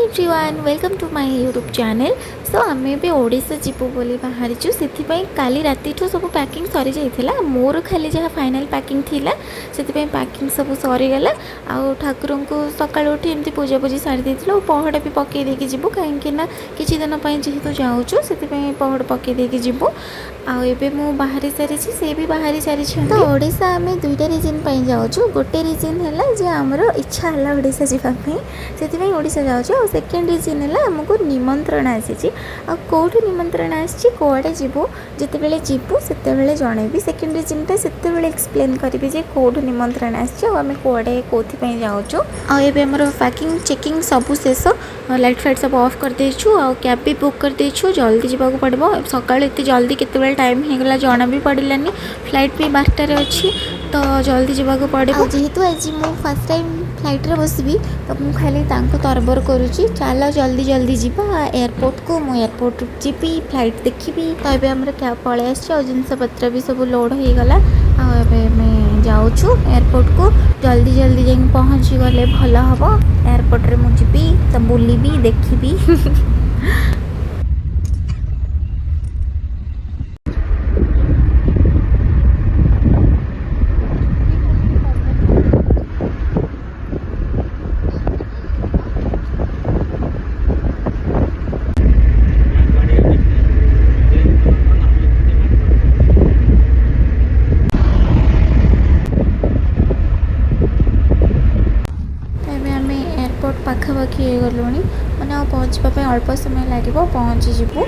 Everyone welcome to my YouTube channel. So आम भी ओडिशा जीवु बोली बाहरीचु से काली राति सब पैकिंग सरी जाइथिला। मोर खाली जहाँ फाइनल पैकिंग थिला से पैकिंग सब सरीगला। आउ ठाकुर को सकाल उठी एमती पूजा पूजी सारी देथिलु। पहड़ भी पकई देकी जीवु कहीं ना किछि दिन जेहेतु जाऊँ से पहड़ पकई देकी जीवु। आउ एबे मु बाहरी सारी से भी बाहरी सारी। तो ओडिशा आम दुईटा रिजन पर जाऊँ। गोटे रिजन है जे आमर इच्छा है ओडिशा जावाई से ओडिशा जाऊँ। सेकेंड रिजन है आमको निमंत्रण आसी। कौटू निमंत्रण आसी कौड़े जीवु जिते जीवु से जनइबी। सेकेंड रिजन टा से एक्सप्लेन करी जे कौटू निमंत्रण आम कौड़े कौन जाऊँ। आम पैकिंग चेकिंग सब शेष। लाइट फाइट सब ऑफ कर देछु। आ कैब भी बुक कर देछु। जल्दी जावाक पड़बो। सकाळ एते जल्दी केते टाइम होगला जना भी पड़लानी। फ्लाइट भी 12 अच्छी तो जल्दी जावाक पड़ो। जेहेतु आज मु फर्स्ट टाइम फ्लाइट रे बसबी तो मु खाली तांको तरबर करुची चलो जल्दी जल्दी जीवा एयरपोर्ट को। मु एयरपोर्ट जीपी फ्लाइट देखी। तो ये आम कैब पलि आस जिनस पत्र भी सब लोड हो गला। आम जाऊँ एयरपोर्ट को। जल्दी जल्दी जा पहुँची गले भल हम। एयरपोर्ट रे मु जीबी तो बुलबी देखी। एयरपोर्ट पाखापाखि गलु मैंने आ पहुँचापी अल्प समय लगे पहुँची जीवु।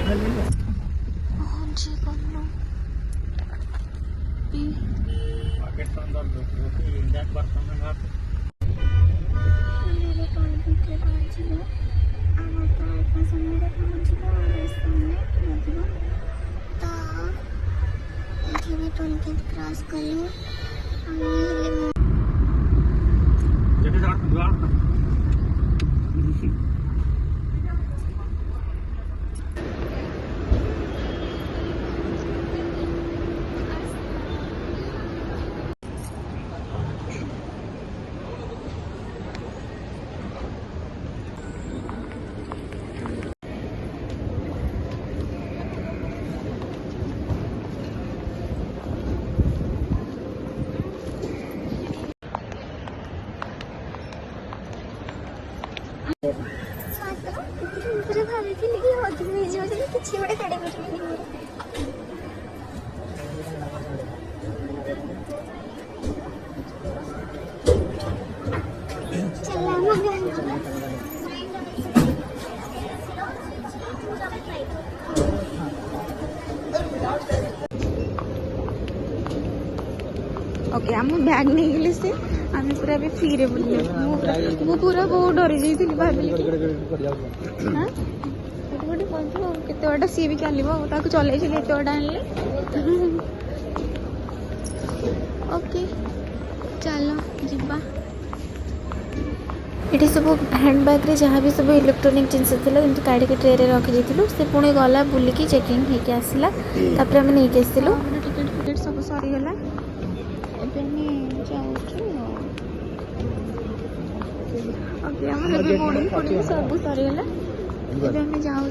क्रॉस कलु ओके आम बैग नहीं गले से आम पूरा भी फ्री रे बुले। मु पूरा बहुत डरी जाइए भाविली गोटे पहुँचो केते बाटा सी भी चलो चल एत बाटा आनले। ओके चलो जीवा। ये सब हैंडबैग रे जहाँ भी सब इलेक्ट्रोनिक जिनस थी काढ़ी ट्रे रे रखी से पुणी गला बुलिकी चेकिंग होके आसला। तापर आम नहीं आसलु टिकेट फिकेट सब सरीगला। बोर्डिंग सब सरीगला। आम जाऊँ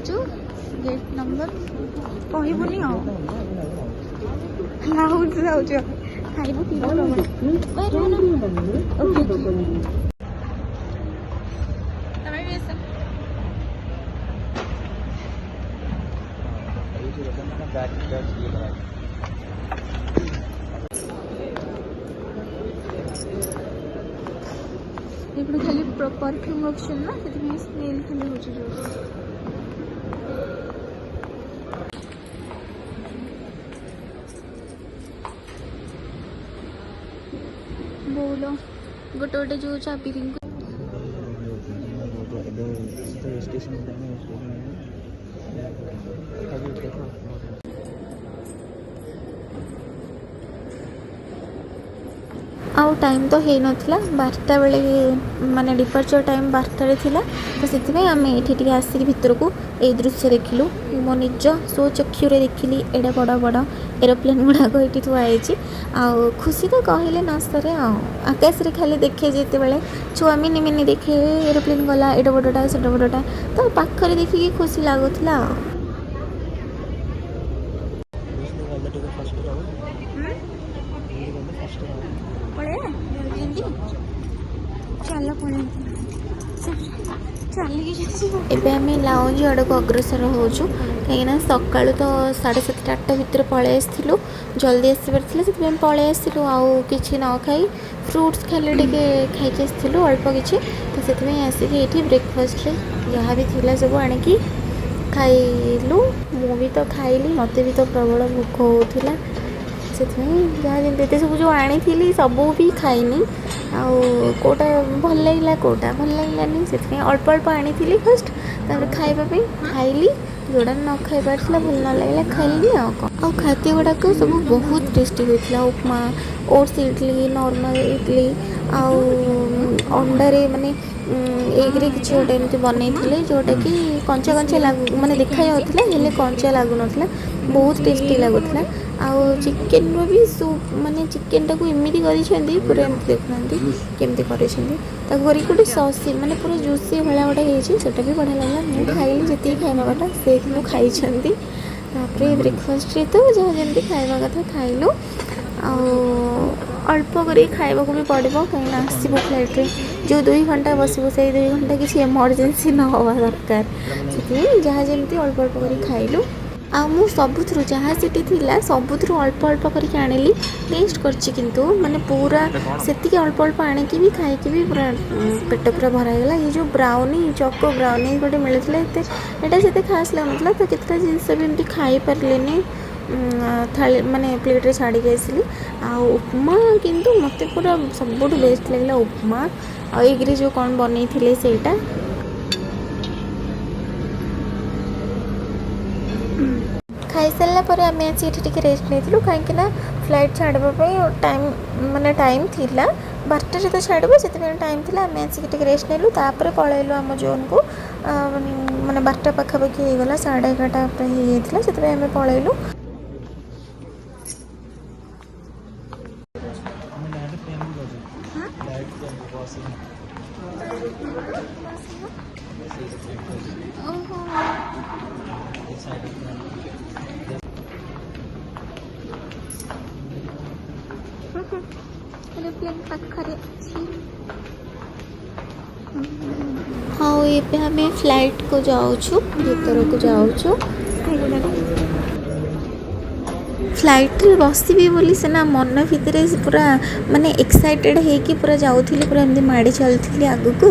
गेट नंबर कहबुनि जाऊँ खाइबू एपटे खाली परफ्यूम रखुन ना से स्मेल खाली हो बोलो गोटे गोटे जो चाबी रिंग आउ टाइम तो है नथिला 12टा बेले माने डिपार्चर टाइम 12टारे थिला तो से आम ये आसिक भितर को ये दृश्य देखिलु मो निज सो चक्षुरे देखिली एडा बड़ बड़ एरोप्लेन गुड़ाक ये थुआई आउ खुशी तो कहले न सरे आकाश रे खाली देखे जिते बेले छुआ मिनी मिनी देखे एरोप्लेन गला एडा बड़टा से बड़टा तो पाखरे देखिकी खुशी लगुला। एबे आम लाउंज आड़ को अग्रसर होचु कहीं सका तो 7:30-8टा भितर पलि आसलु जल्दी आसबार से पलि आसलु आउ कि न खाई फ्रुट्स खाली टे खाई आसलु अल्प कि तो से आसिक ये ब्रेकफास्ट जहाँ भी थिला सब आणिकी खाइलु मु भी तो खाइली मत भी तो प्रबल भोक होता से जहाँ जमी सब जो आनी सबू भी खाइनी आउटा भल लगे कौटा भल लगलानी से अल्प अल्प आनी फर्स्ट खावाई खाइली जोड़ा न खाई पार्ला भल न लगे खाइली खाद्य गुड़ाक सब बहुत टेस्टी होता उपमा ओट्स इडली नॉर्मल इडली अंडारे माने एग्रे किसी गोटे एमती बनई जोटा कि कंचा कंचा लगू माने देखा जाता कंचा लगुन बहुत टेस्टी लगुला आउ चिकेन भी सूप माने चिकेन टाक एमती कर पूरा एमती देखुना केमती कर गोटे ससी माने पूरा जूसी भाया गोटे होटा भी बढ़िया लगा मुझे खाइली जी खाଇବା कथा से कि खाई ब्रेकफास्ट तो जहाँ जमी खाଇବା कथा खाइलु अल्प कर खावा भी पड़ो कहीं आसबू फ्लाइट रे जो 2 घंटा बसबू से 2 घंटा किसी एमरजेंसी न हवा दरकार से जहाँ जमी अल्प अल्प कर खाइलु आउ सबुथु जहाँ सीटी थिला सबुथु अल्प अल्प करके आनिली टेस्ट करछि किंतु माने पूरा सेतिके अल्प अल्प आनिकी भी खाइकी भी पूरा पेट पूरा भराइगला ये जो ब्राउनी चको ब्राउनी गोटे मिलुଥିଲା एटा सेते खास लागुनଥିଲା तो केतटा जिनस भी एमती खाई पारलेनी थाली माने प्लेट रे छाड़ी के आसली आ उपमा किंतु मते पूरा सबुठ बेस्ट लागला उपमा आ एग्री जो कौन बनै थिले सेटा खाई सारा पर आम आसी रेस्ट नहीं कहीं फ्लाइट छाड़ापी टाइम माने टाइम थिला 12टारे तो छाड़ब से टाइम थिला आम आसिक रेस्ट नेलु तापर पलैलु आम जोन को माने 12टा पाखापाखि होगला 11:30 होता से पलैलु हाँ ये आम फ्लाइट को जाऊँ भीतर को जाऊँ फ्लाइट रे बसबी बोली सेना मन भितर पूरा माने एक्साइटेड है कि पूरा जाऊँगी पूरा एमती माड़ी चलती आग को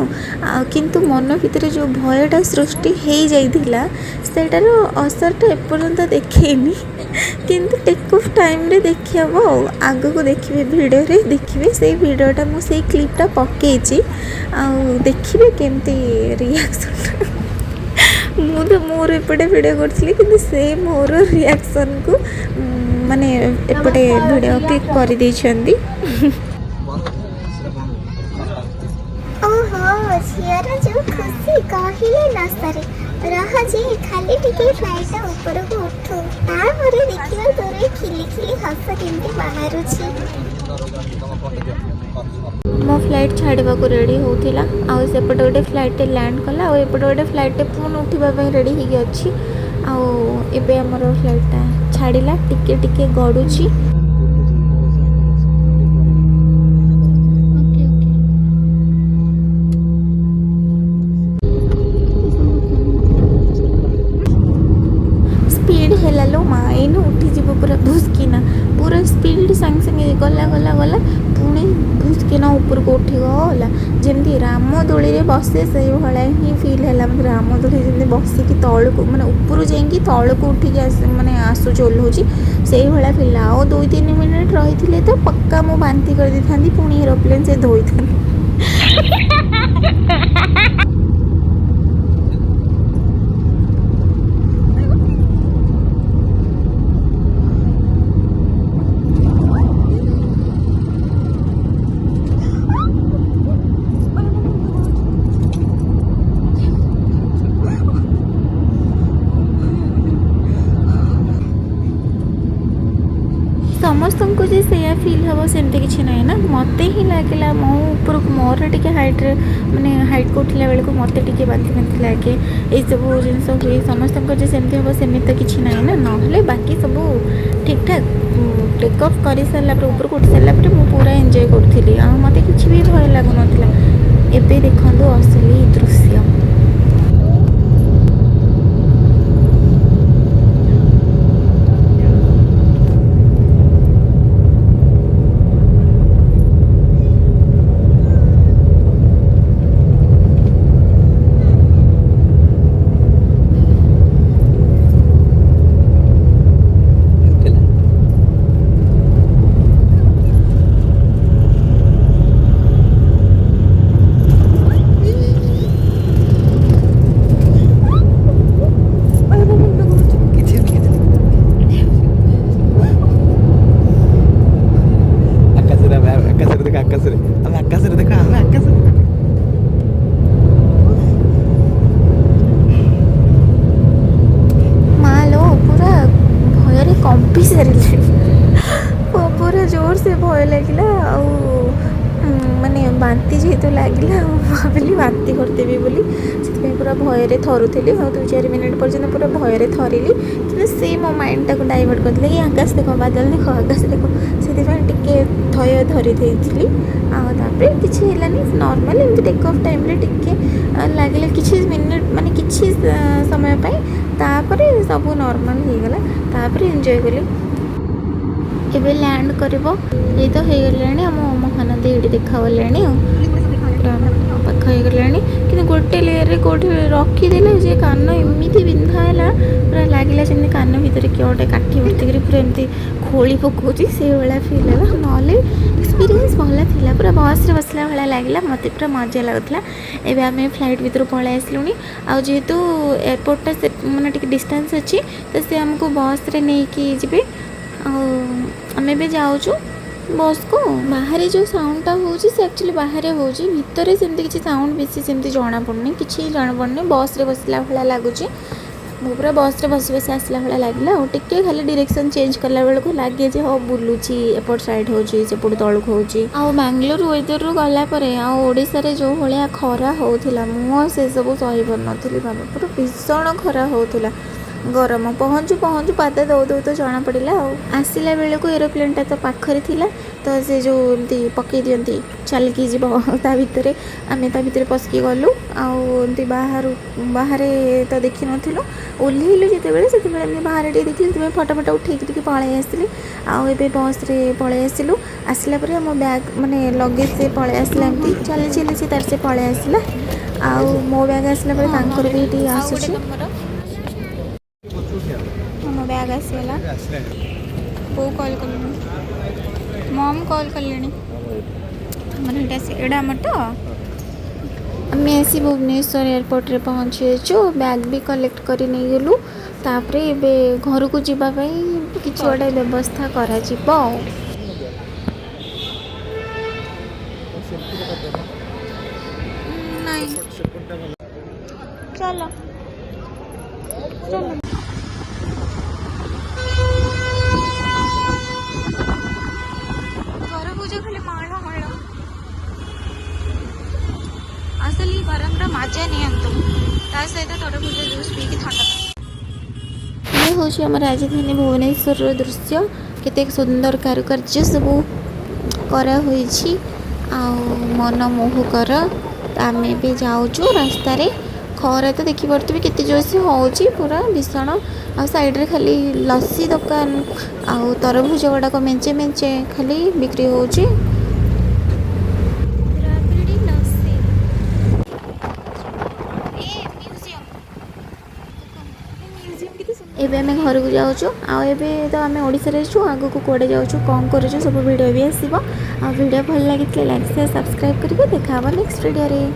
किंतु मन भितर जो भयटा सृष्टि हो जाइथिला सेटार असरटा एपर्यंत देखेनी किंतु टेक ऑफ टाइम रे देखी हम आग को देखिए वीडियो रे देखिए से वीडियोटा मुझे क्लिपटा पकईची देखिए केमती रिएक्शन मु तो मोर एपटे वीडियो करी कि से मोर रिएक्शन को माने एपटे वीडियो क्लिक कर देछंदी ओहो झियर जो खुशी कहिले न सरे रह जे खाली टिके फ्लाइट ऊपर को उठो तापरे देखियो तोरे खिली खिली हस केमती बाहर मो फ्लाइट छाड़वा को रेडी होतिला आ सेपटे गोटे फ्लाइट लैंड कला आ एपटे गोटे फ्लाइट पुन उठिबा पई रेडी होगी अच्छी आ एबे हमर फ्लाइटटा छाड़िला टिके टिके गडुची स्पीड है लो माँ इन उठीज पूरा भुसकिना पूरा स्पीड संगे संगे गला गला गला पुणी भुसकिना ऊपर को उठी गला जमी रामदोली रे बसे से भाया ही फिल है मतलब रामदोली जमी बसिकी तौल को मैंने ऊपर जाकि तौल को उठिक मैंने आसूच ओह्लूची से भाया फिल आ 2-3 मिनिट रही तो पक्का मु बांती कर दी था पुणी एरोप्लेन से धोई था ସମସ୍ତଙ୍କୁ ଯେ ସେଇଆ ଫିଲ୍ ହେବ ସେମିତି କିଛି ନାହିଁ ନା। ମୋତେ ହିଁ ଲାଗିଲା ମୋ ଉପରକୁ ମୋର ଟିକେ ହାଇଟ୍ରେ ମାନେ ହାଇଟ୍କୁ ଉଠିଲା ବେଳକୁ ମୋତେ ଟିକେ ବାନ୍ତି ବାନ୍ତି ଲାଗେ, ଏଇସବୁ ଜିନିଷ ହୁଏ। ସମସ୍ତଙ୍କର ଯେ ସେମିତି ହେବ ସେମିତି ତ କିଛି ନାହିଁ ନା। ନହେଲେ ବାକି ସବୁ ଠିକ୍ ଠାକ୍। ଟେକ୍ ଅଫ୍ କରିସାରିଲା ପରେ ଉପରକୁ ଉଠି ସାରିଲା ପରେ ମୁଁ ପୁରା ଏନ୍ଜୟ କରୁଥିଲି, ଆଉ ମୋତେ କିଛି ବି ଭୟ ଲାଗୁନଥିଲା। ଏବେ ଦେଖନ୍ତୁ ଅସଲି ଦୃଶ୍ୟ। ମାଲୋ ପୁରା ଭୟରେ କମ୍ପି ସାରିଲି। ପୁରା ଜୋର ସେ ଭୟ ଲାଗିଲା, ଆଉ ମାନେ ବାନ୍ତି ଯେହେତୁ ଲାଗିଲା ମୁଁ ଭାବିଲି ବାନ୍ତି କରିଦେବି ବୋଲି, ସେଥିପାଇଁ ପୁରା ଭୟରେ ଥରୁଥିଲି। ଆଉ 2-4 ମିନିଟ୍ ପର୍ଯ୍ୟନ୍ତ ପୁରା ଭୟରେ ଥରିଲି, କିନ୍ତୁ ସେ ମୋ ମାଇଣ୍ଡଟାକୁ ଡାଇଭର୍ଟ କରିଦେଲା କି ଆକାଶ ଦେଖ, ବାଦଲ ଦେଖ, ଆକାଶ ଦେଖ, ସେଥିପାଇଁ ଟିକେ ଭୟ ଧରି ଦେଇଥିଲି। ଆଉ ତାପରେ କିଛି ହେଲାନି, ନର୍ମାଲ ଏମିତି ଟେକ୍ ଅଫ୍ ଟାଇମ୍ରେ ଟିକେ ଲାଗିଲା କିଛି ମିନିଟ୍, ମାନେ କିଛି ସମୟ ପାଇଁ। ତାପରେ ସବୁ ନର୍ମାଲ ହେଇଗଲା, ତାପରେ ଏନ୍ଜୟ କଲି। ଏବେ ଲ୍ୟାଣ୍ଡ କରିବ, ଏଇ ତ ହେଇଗଲାଣି ଆମ ମହାନଦୀ, ଏଇଠି ଦେଖାଗଲାଣି ଆଉ ପୁରା ପାଖ ହେଇଗଲାଣି। କିନ୍ତୁ ଗୋଟେ ଲେୟରରେ କେଉଁଠି ରଖିଦେଲେ ଯେ କାନ ଏମିତି ବିନ୍ଧା ହେଲା, ପୁରା ଲାଗିଲା ଯେମିତି କାନ ଭିତରେ କିଏ ଗୋଟେ କାଠି ଭର୍ତ୍ତିକରି ପୁରା ଏମିତି ଖୋଳି ପକାଉଛି, ସେଇଭଳିଆ ଫିଲ୍ ହେଲା। ନହେଲେ ଏକ୍ସପିରିଏନ୍ସ ଭଲ ଥିଲା, ପୁରା ବସ୍ରେ ବସିଲା ଭଳିଆ ଲାଗିଲା, ମୋତେ ପୁରା ମଜା ଲାଗୁଥିଲା। ଏବେ ଆମେ ଫ୍ଲାଇଟ୍ ଭିତରୁ ପଳାଇ ଆସିଲୁଣି, ଆଉ ଯେହେତୁ ଏୟାରପୋର୍ଟଟା ସେ ମାନେ ଟିକେ ଡିଷ୍ଟାନ୍ସ ଅଛି, ତ ସେ ଆମକୁ ବସ୍ରେ ନେଇକି ଯିବେ। ଆଉ ଆମେ ଏବେ ଯାଉଛୁ ବସ୍କୁ। ବାହାରେ ଯେଉଁ ସାଉଣ୍ଡଟା ହେଉଛି ସେ ଆକ୍ଚୁଆଲି ବାହାରେ ହେଉଛି, ଭିତରେ ସେମିତି କିଛି ସାଉଣ୍ଡ ବେଶୀ ସେମିତି ଜଣାପଡ଼ୁନି, କିଛି ଜଣାପଡ଼ୁନି। ବସ୍ରେ ବସିଲା ଭଳିଆ ଲାଗୁଛି, ମୁଁ ପୁରା ବସ୍ରେ ବସି ବସି ଆସିଲା ଭଳିଆ ଲାଗିଲା। ଆଉ ଟିକେ ଖାଲି ଡିରେକ୍ସନ୍ ଚେଞ୍ଜ କଲା ବେଳକୁ ଲାଗେ ଯେ ହଁ ବୁଲୁଛି, ଏପଟ ସାଇଡ଼୍ ହେଉଛି, ସେପଟ ତଳକୁ ହେଉଛି। ଆଉ ବାଙ୍ଗଲୋର ୱେଦରରୁ ଗଲା ପରେ ଆଉ ଓଡ଼ିଶାରେ ଯେଉଁ ଭଳିଆ ଖରା ହେଉଥିଲା, ମୁଁ ଆଉ ସେସବୁ ସହିପାରୁନଥିଲି। ବାବା ପୁରା ଭୀଷଣ ଖରା ହେଉଥିଲା, ଗରମ। ପହଞ୍ଚୁ ପହଞ୍ଚୁ ପାଦ ଦଉ ଦଉ ତ ଜଣାପଡ଼ିଲା। ଆଉ ଆସିଲା ବେଳକୁ ଏରୋପ୍ଲେନ୍ଟା ତ ପାଖରେ ଥିଲା, ତ ସେ ଯେଉଁ ଏମିତି ପକାଇ ଦିଅନ୍ତି ଚାଲିକି ଯିବ, ତା ଭିତରେ ଆମେ ତା ଭିତରେ ପଶିକି ଗଲୁ। ଆଉ ଏମିତି ବାହାରେ ତ ଦେଖିନଥିଲୁ, ଓହ୍ଲେଇଲୁ ଯେତେବେଳେ ସେତେବେଳେ ଏମିତି ବାହାରେ ଟିକେ ଦେଖିଲି, ସେଥିପାଇଁ ଫଟୋ ଉଠେଇକି ଟିକେ ପଳାଇ ଆସିଲି। ଆଉ ଏବେ ବସ୍ରେ ପଳାଇ ଆସିଲୁ। ଆସିଲା ପରେ ଆମ ବ୍ୟାଗ୍ ମାନେ ଲଗେଜ୍ ସେ ପଳାଇ ଆସିଲା, ଏମିତି ଚାଲି ଚାଲି ସେ ତାର ସେ ପଳାଇ ଆସିଲା। ଆଉ ମୋ ବ୍ୟାଗ୍ ଆସିଲା ପରେ ତାଙ୍କର ବି ଏଠି ଆସୁଛି। ମୋ ବ୍ୟାଗ୍ ଆସିଗଲା। ବୋଉ କଲ୍ କଲେଣି, ମମ୍ କଲ୍ କଲେଣି, ଆମର ଏଇଟା ଏଇଟା ଆମର ତ। ଆମେ ଆସି ଭୁବନେଶ୍ୱର ଏୟାରପୋର୍ଟରେ ପହଞ୍ଚିଯାଇଛୁ, ବ୍ୟାଗ୍ ବି କଲେକ୍ଟ କରି ନେଇଗଲୁ। ତାପରେ ଏବେ ଘରକୁ ଯିବା ପାଇଁ କିଛି ଗୋଟେ ବ୍ୟବସ୍ଥା କରାଯିବ ଆଉ। ନାଇଁ ଚାଲ ଚାଲ। ତରଭୁଜ ଖାଲି ମାଳ ମାଳ, असली गरमर मजा नियंतु, ता सहित तरबूज जूस पी थंडा। ये हूँ आम राजधानी भुवनेश्वर दृश्य, केते सुंदर कारुकार्य सब करा होईछि, मनमोहकर। आम भी जाऊँ रास्तार, खरा तो देखिपे केते जोरसे होची, पूरा भीषण। आ साइड्रे खाली लस्सी दुकान आउ तरबूज गुड़ाक मेंचे मेंचे खाली बिक्री होची। एबे आम घर को जाऊँ, आबे तो आम ओडिशा रे छु, आगु को कोड़े जाऊँ, कौन करूँ सब वीडियो भी आसो। आ वीडियो भल लगी लाइक शेयर सब्सक्राइब करके देखा नेक्स्ट वीडियो रे।